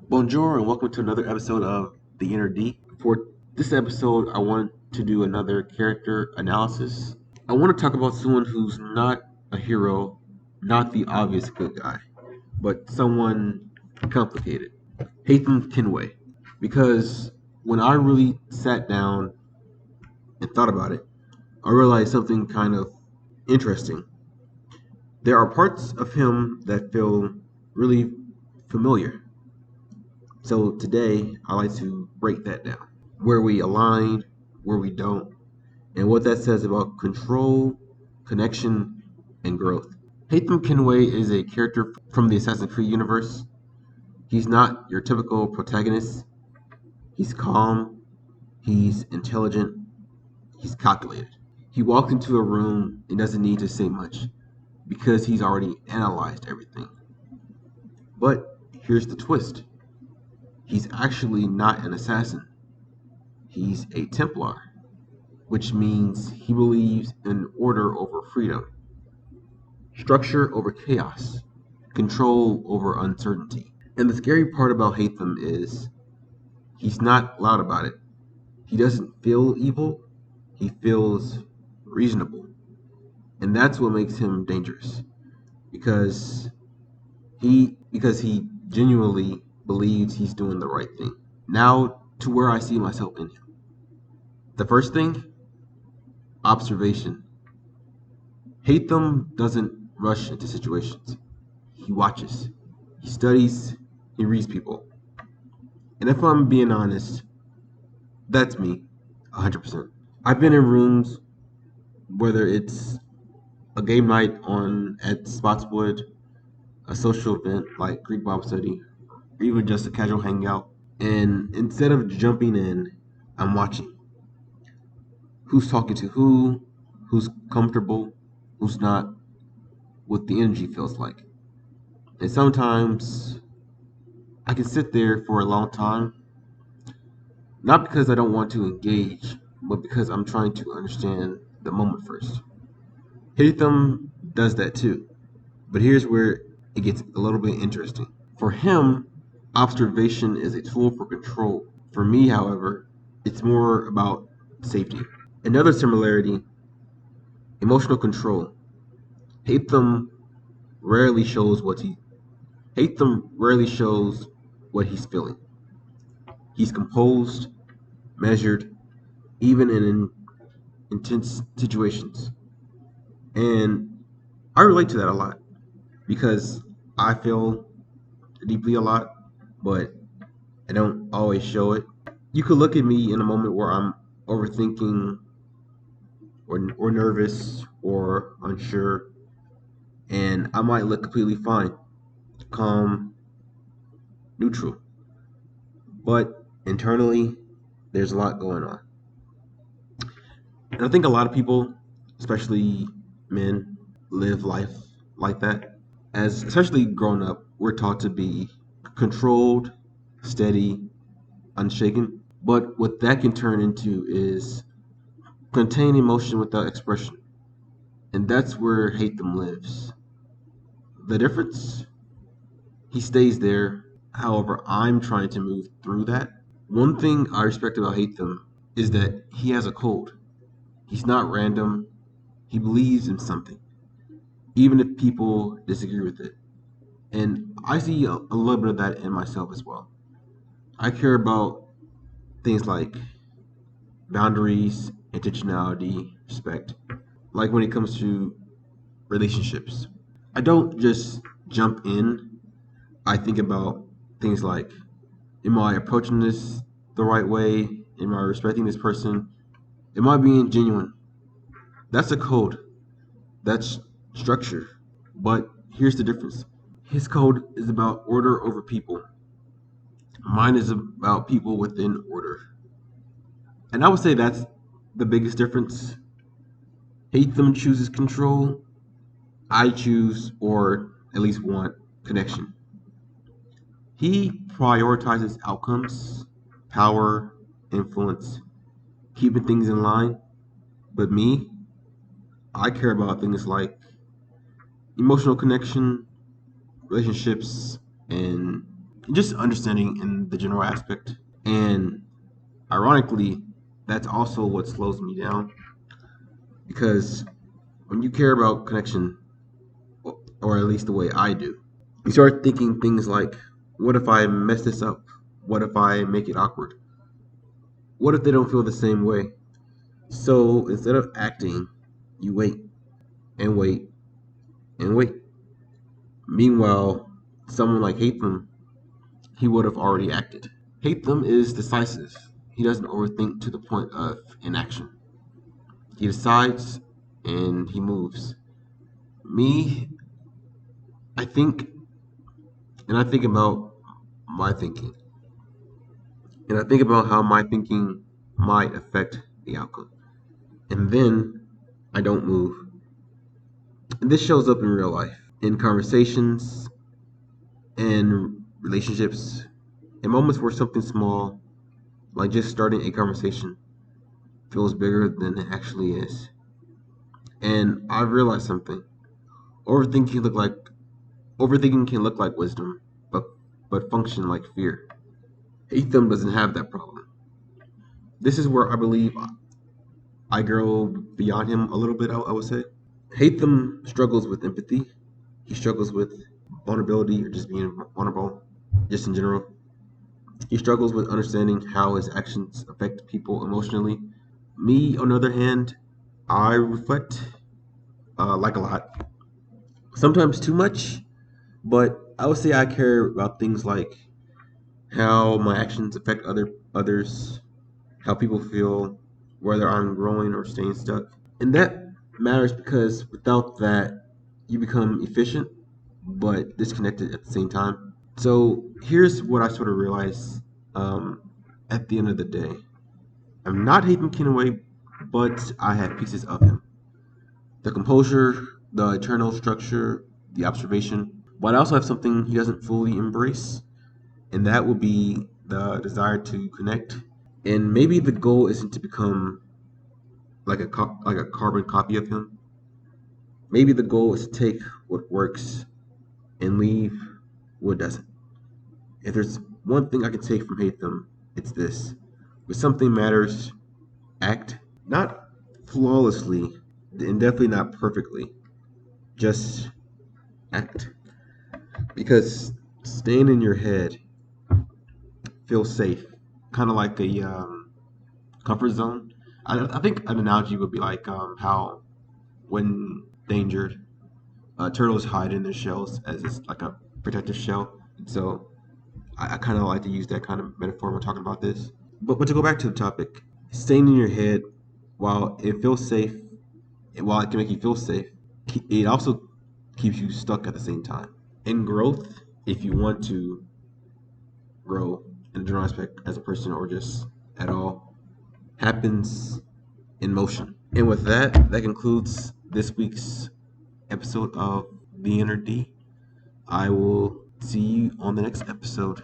Bonjour and welcome to another episode of The Inner D. For this episode, I want to do another character analysis. I want to talk about someone who's not a hero, not the obvious good guy, but someone complicated. Haytham Kenway. Because when I really sat down and thought about it, I realized something kind of interesting. There are parts of him that feel really familiar. So today, I like to break that down. Where we align, where we don't, and what that says about control, connection, and growth. Haytham Kenway is a character from the Assassin's Creed universe. He's not your typical protagonist. He's calm, he's intelligent, he's calculated. He walks into a room and doesn't need to say much because he's already analyzed everything. But here's the twist. He's actually not an assassin. He's a Templar, which means he believes in order over freedom, structure over chaos, control over uncertainty. And the scary part about Haytham is he's not loud about it. He doesn't feel evil, he feels reasonable. And that's what makes him dangerous. Because he genuinely believes he's doing the right thing. Now to where I see myself in him. The first thing, observation. Haytham doesn't rush into situations. He watches, he studies, he reads people. And if I'm being honest, that's me, 100%. I've been in rooms, whether it's a game night on at Spotswood, a social event like Greek Bible study, or even just a casual hangout. And instead of jumping in, I'm watching. Who's talking to who's comfortable, who's not, what the energy feels like. And sometimes I can sit there for a long time, not because I don't want to engage, but because I'm trying to understand the moment first. Haytham does that too, but here's where it gets a little bit interesting. For him, observation is a tool for control. For me, however, it's more about safety. Another similarity, emotional control. Haytham rarely shows what he Haytham rarely shows what he's feeling. He's composed, measured, even in intense situations. And I relate to that a lot because I feel deeply a lot, but I don't always show it. You could look at me in a moment where I'm overthinking or nervous or unsure, and I might look completely fine, calm, neutral. But internally, there's a lot going on. And I think a lot of people, especially men, live life like that. As especially growing up, we're taught to be controlled, steady, unshaken. But what that can turn into is contain emotion without expression. And that's where Haytham lives. The difference? He stays there. However, I'm trying to move through that. One thing I respect about Haytham is that he has a code. He's not random. He believes in something, even if people disagree with it. And I see a little bit of that in myself as well. I care about things like boundaries, intentionality, respect. Like when it comes to relationships, I don't just jump in. I think about things like, am I approaching this the right way? Am I respecting this person? Am I being genuine? That's a code. That's structure. But here's the difference. His code is about order over people. Mine is about people within order. And I would say that's the biggest difference. Haytham chooses control. I choose, or at least want, connection. He prioritizes outcomes, power, influence, keeping things in line. But me, I care about things like emotional connection, relationships, and just understanding in the general aspect. And ironically, that's also what slows me down because when you care about connection, or at least the way I do, you start thinking things like, what if I mess this up? What if I make it awkward? What if they don't feel the same way? So instead of acting, you wait and wait and wait. Meanwhile, someone like Haytham, he would have already acted. Haytham is decisive. He doesn't overthink to the point of inaction. He decides and he moves. Me, I think, and I think about my thinking, and I think about how my thinking might affect the outcome. And then I don't move. And this shows up in real life, in conversations, in relationships, in moments where something small, like just starting a conversation, feels bigger than it actually is. And I've realized something. Overthinking can look like Overthinking can look like wisdom, but function like fear. Ethan doesn't have that problem. This is where I believe I grow beyond him a little bit, I would say. Haytham struggles with empathy. He struggles with vulnerability or just being vulnerable, just in general. He struggles with understanding how his actions affect people emotionally. Me, on the other hand, I reflect like a lot. Sometimes too much, but I would say I care about things like how my actions affect others, how people feel, whether I'm growing or staying stuck. And that matters because without that, you become efficient but disconnected at the same time. So here's what I sort of realized um, at the end of the day. I'm not Haytham Kenway, but I have pieces of him. The composure, the eternal structure, the observation. But I also have something he doesn't fully embrace, and that would be the desire to connect. And maybe the goal isn't to become like a carbon copy of him. Maybe the goal is to take what works and leave what doesn't. If there's one thing I can take from Haytham, it's this: if something matters, act, not flawlessly, and definitely not perfectly. Just act, because staying in your head feels safe, kind of like a comfort zone. I think an analogy would be like how when endangered, turtles hide in their shells as it's like a protective shell. And so I kind of like to use that kind of metaphor when talking about this. But to go back to the topic, staying in your head, while it feels safe, and while it can make you feel safe, it also keeps you stuck at the same time. In growth, if you want to grow in a general aspect as a person or just at all, happens in motion. And with that, that concludes this week's episode of The Inner D. I will see you on the next episode.